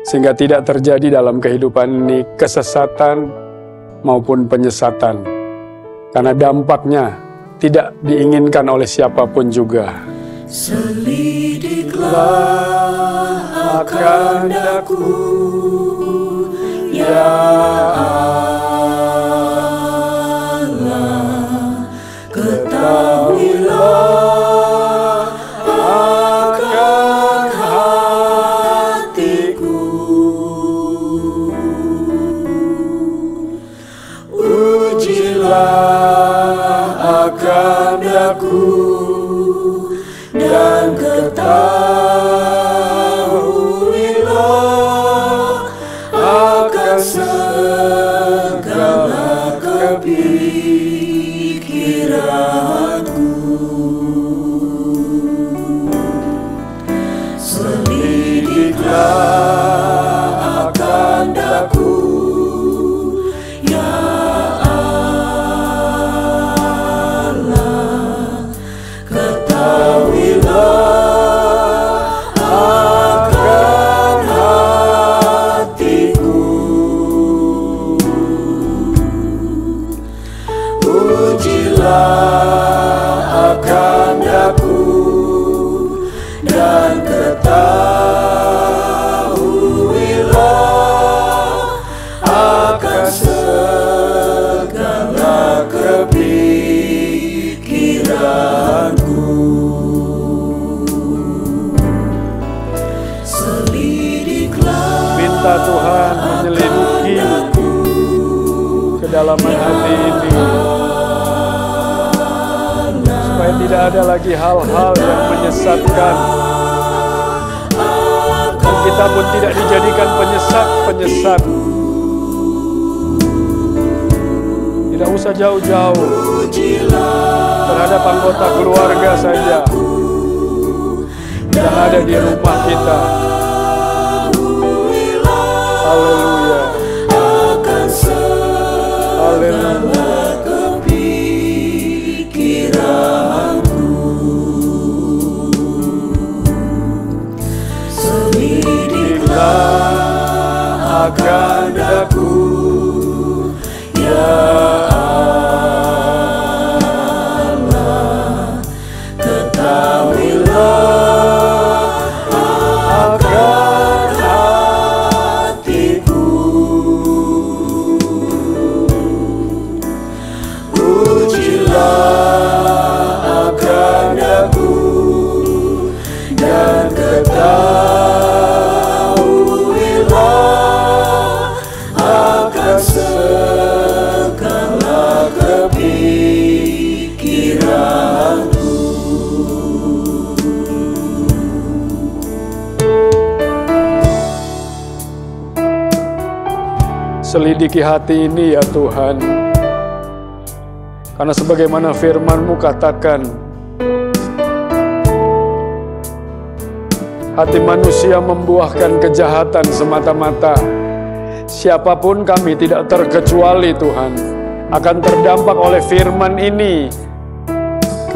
sehingga tidak terjadi dalam kehidupan ini kesesatan maupun penyesatan, karena dampaknya tidak diinginkan oleh siapapun juga. Selidiklah akan daku, ya Allah, ketahuilah akan hatiku, ujilah akan daku, dan ketahuilah akan segala kepikiranku. Selidiklah akan daku, ya Allah, ketahuilah akan hatiku, ujilah akan daku, dan ketahuilah akan segala kepikiranku. Minta Tuhan menyelimuti kedalaman hati ini, supaya tidak ada lagi hal-hal yang menyesatkan, dan kita pun tidak dijadikan penyesat-penyesat. Tidak usah jauh-jauh terhadap anggota keluarga saja yang ada di rumah kita. Haleluya. Haleluya. Selidiklah akan daku, ya Allah, ketahuilah akan hatiku, ujilah akan daku, dan selidiki hati ini ya Tuhan. Karena sebagaimana firman-Mu katakan, hati manusia membuahkan kejahatan semata-mata. Siapapun kami tidak terkecuali Tuhan, akan terdampak oleh firman ini.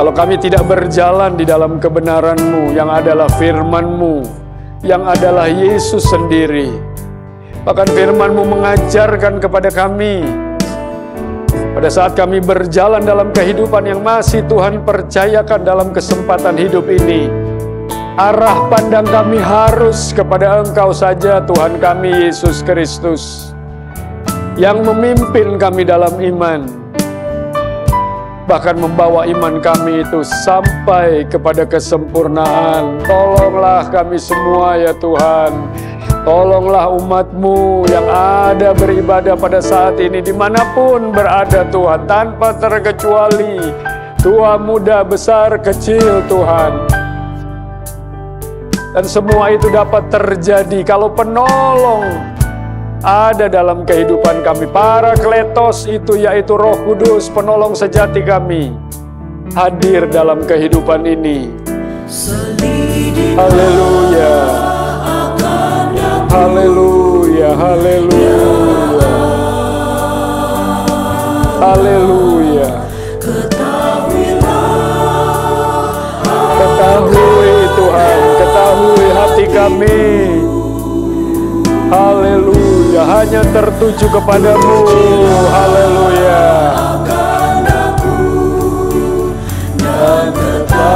Kalau kami tidak berjalan di dalam kebenaran-Mu, yang adalah firman-Mu, yang adalah Yesus sendiri. Bahkan firman-Mu mengajarkan kepada kami, pada saat kami berjalan dalam kehidupan yang masih Tuhan percayakan dalam kesempatan hidup ini, arah pandang kami harus kepada Engkau saja, Tuhan kami Yesus Kristus, yang memimpin kami dalam iman, bahkan membawa iman kami itu sampai kepada kesempurnaan. Tolonglah kami semua ya Tuhan. Tolonglah umat-Mu yang ada beribadah pada saat ini, dimanapun berada Tuhan, tanpa terkecuali, tua, muda, besar, kecil Tuhan. Dan semua itu dapat terjadi kalau penolong ada dalam kehidupan kami. Parakletos itu yaitu Roh Kudus, penolong sejati kami, hadir dalam kehidupan ini. Haleluya. Haleluya, haleluya, haleluya. Ketahui Tuhan, ketahui hati kami. Haleluya, hanya tertuju kepadamu. Haleluya. Dan ketahuilah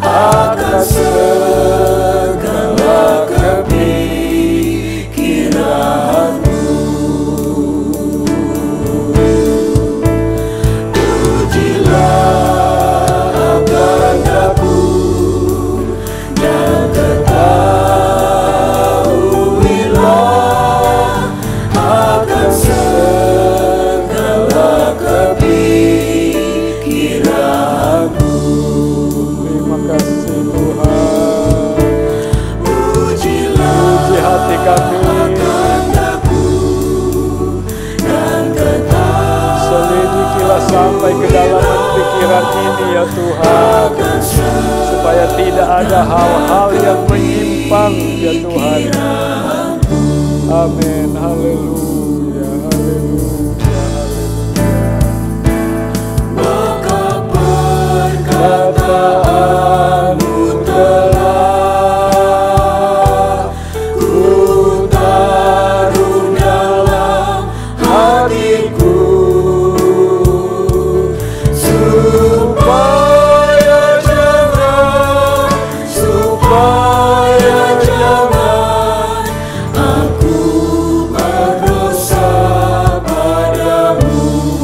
akan segala kepikiranmu. Pujilah akan aku dan ketahuilah akan segala kepikiranmu. Terima kasih Tuhan. Pujilah, puji hati kami. Selidikilah sampai ke dalam pikiran ini ya Tuhan, supaya tidak ada hal-hal yang menyimpang ya Tuhan. Amin. Haleluya, haleluya. Maka perkataanmu telah ku taruh dalam hatiku, supaya jangan aku berdosa padamu.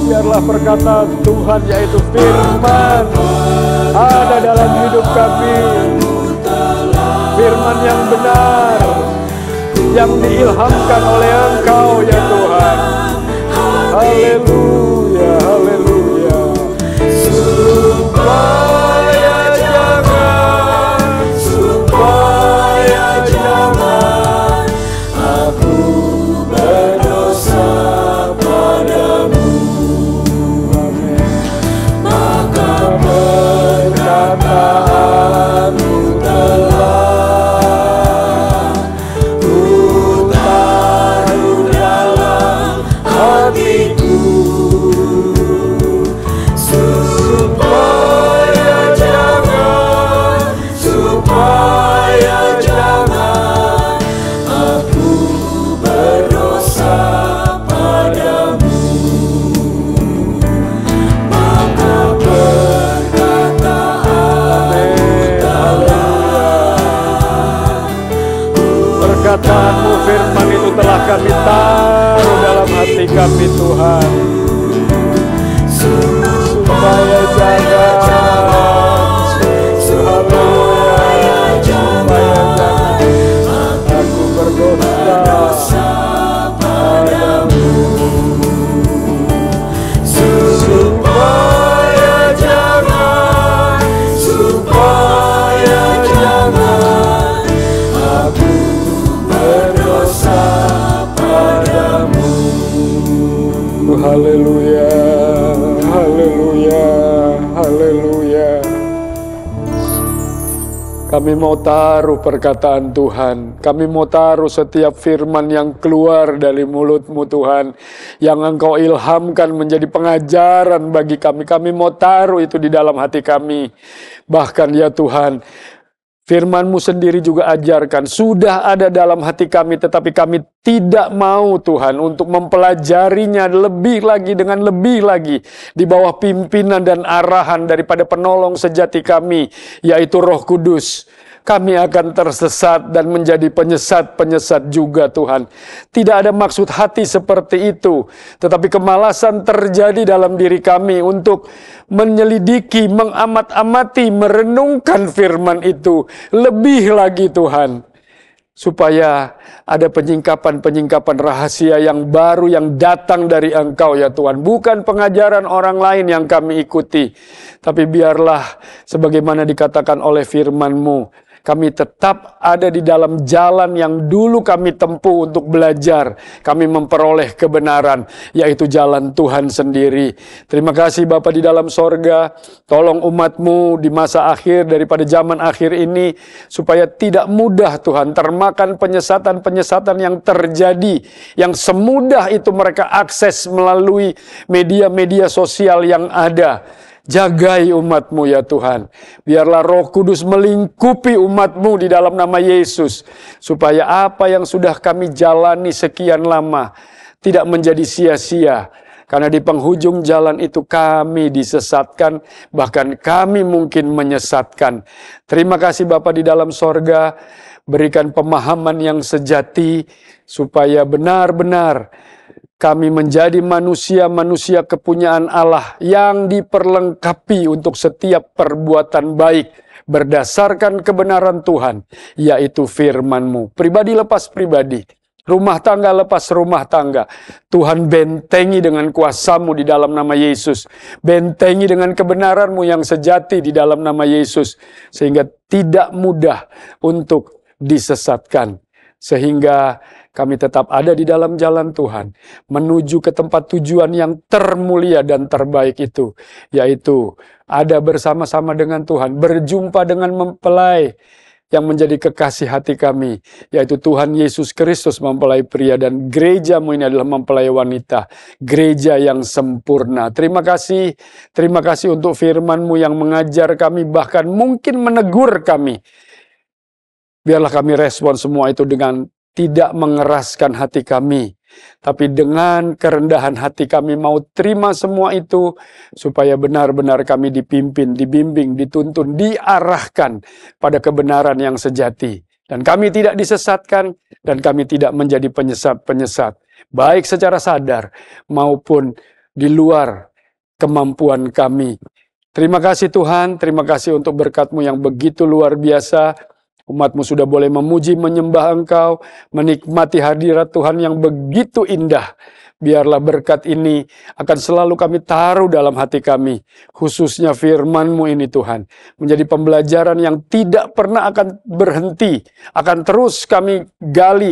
Biarlah perkataan Tuhan yaitu firman ada dalam hidup kami, firman yang benar, yang diilhamkan oleh Engkau ya Tuhan. Haleluya, haleluya. Supaya jangan aku berdosa padamu. Amin. Maka perkataanmu telah ku taruh dalam hatiku, supaya jangan aku berdosa padamu. Maka perkataanmu, firman itu telah kami taruh dalam hati kami Tuhan, supaya jangan, supaya jangan aku berdosa padamu. Supaya jangan aku Haleluya, haleluya, haleluya. Kami mau taruh perkataan Tuhan. Kami mau taruh setiap firman yang keluar dari mulut-Mu Tuhan. Yang Engkau ilhamkan menjadi pengajaran bagi kami. Kami mau taruh itu di dalam hati kami. Bahkan ya Tuhan, firman-Mu sendiri juga ajarkan. Sudah ada dalam hati kami, tetapi kami tidak mau Tuhan untuk mempelajarinya lebih lagi dengan lebih lagi. Di bawah pimpinan dan arahan daripada penolong sejati kami, yaitu Roh Kudus. Kami akan tersesat dan menjadi penyesat-penyesat juga Tuhan. Tidak ada maksud hati seperti itu. Tetapi kemalasan terjadi dalam diri kami untuk menyelidiki, mengamat-amati, merenungkan firman itu. Lebih lagi Tuhan. Supaya ada penyingkapan-penyingkapan rahasia yang baru yang datang dari Engkau ya Tuhan. Bukan pengajaran orang lain yang kami ikuti. Tapi biarlah sebagaimana dikatakan oleh firman-Mu. Kami tetap ada di dalam jalan yang dulu kami tempuh untuk belajar. Kami memperoleh kebenaran, yaitu jalan Tuhan sendiri. Terima kasih Bapa di dalam sorga. Tolong umat-Mu di masa akhir daripada zaman akhir ini. Supaya tidak mudah Tuhan termakan penyesatan-penyesatan yang terjadi. Yang semudah itu mereka akses melalui media-media sosial yang ada. Jagai umat-Mu ya Tuhan. Biarlah Roh Kudus melingkupi umat-Mu di dalam nama Yesus. Supaya apa yang sudah kami jalani sekian lama tidak menjadi sia-sia. Karena di penghujung jalan itu kami disesatkan. Bahkan kami mungkin menyesatkan. Terima kasih Bapa di dalam sorga. Berikan pemahaman yang sejati. Supaya benar-benar kami menjadi manusia-manusia kepunyaan Allah yang diperlengkapi untuk setiap perbuatan baik berdasarkan kebenaran Tuhan, yaitu firman-Mu. Pribadi lepas pribadi, rumah tangga lepas rumah tangga. Tuhan bentengi dengan kuasa-Mu di dalam nama Yesus. Bentengi dengan kebenaran-Mu yang sejati di dalam nama Yesus. Sehingga tidak mudah untuk disesatkan. Sehingga kami tetap ada di dalam jalan Tuhan, menuju ke tempat tujuan yang termulia dan terbaik itu, yaitu ada bersama-sama dengan Tuhan, berjumpa dengan mempelai yang menjadi kekasih hati kami, yaitu Tuhan Yesus Kristus mempelai pria, dan gereja-Mu ini adalah mempelai wanita, gereja yang sempurna. Terima kasih untuk firman-Mu yang mengajar kami, bahkan mungkin menegur kami. Biarlah kami respon semua itu dengan tidak mengeraskan hati kami, tapi dengan kerendahan hati kami mau terima semua itu, supaya benar-benar kami dipimpin, dibimbing, dituntun, diarahkan pada kebenaran yang sejati. Dan kami tidak disesatkan, dan kami tidak menjadi penyesat-penyesat, baik secara sadar maupun di luar kemampuan kami. Terima kasih Tuhan, terima kasih untuk berkat-Mu yang begitu luar biasa. Umat-Mu sudah boleh memuji, menyembah Engkau, menikmati hadirat Tuhan yang begitu indah. Biarlah berkat ini akan selalu kami taruh dalam hati kami. Khususnya firman-Mu ini Tuhan. Menjadi pembelajaran yang tidak pernah akan berhenti. Akan terus kami gali.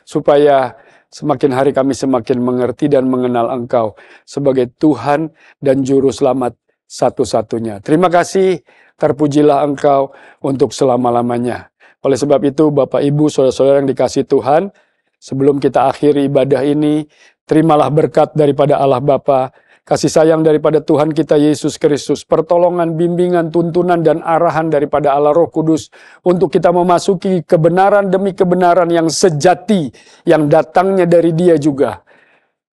Supaya semakin hari kami semakin mengerti dan mengenal Engkau. Sebagai Tuhan dan Juru Selamat satu-satunya. Terima kasih. Terpujilah Engkau untuk selama-lamanya. Oleh sebab itu, Bapak, Ibu, Saudara-saudara yang dikasihi Tuhan, sebelum kita akhiri ibadah ini, terimalah berkat daripada Allah Bapa, kasih sayang daripada Tuhan kita Yesus Kristus, pertolongan, bimbingan, tuntunan, dan arahan daripada Allah Roh Kudus, untuk kita memasuki kebenaran demi kebenaran yang sejati, yang datangnya dari Dia juga.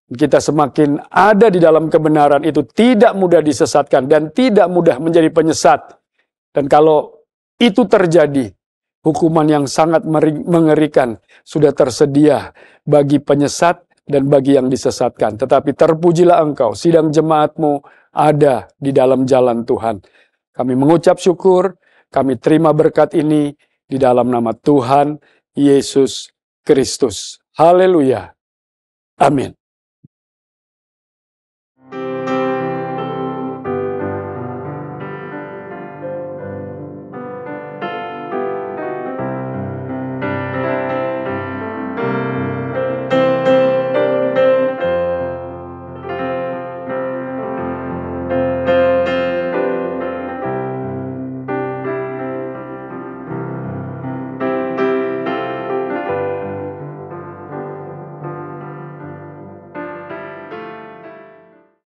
Kita semakin ada di dalam kebenaran itu, tidak mudah disesatkan, dan tidak mudah menjadi penyesat. Dan kalau itu terjadi, hukuman yang sangat mengerikan sudah tersedia bagi penyesat dan bagi yang disesatkan. Tetapi terpujilah Engkau, sidang jemaat-Mu ada di dalam jalan Tuhan. Kami mengucap syukur, kami terima berkat ini di dalam nama Tuhan Yesus Kristus. Haleluya. Amin.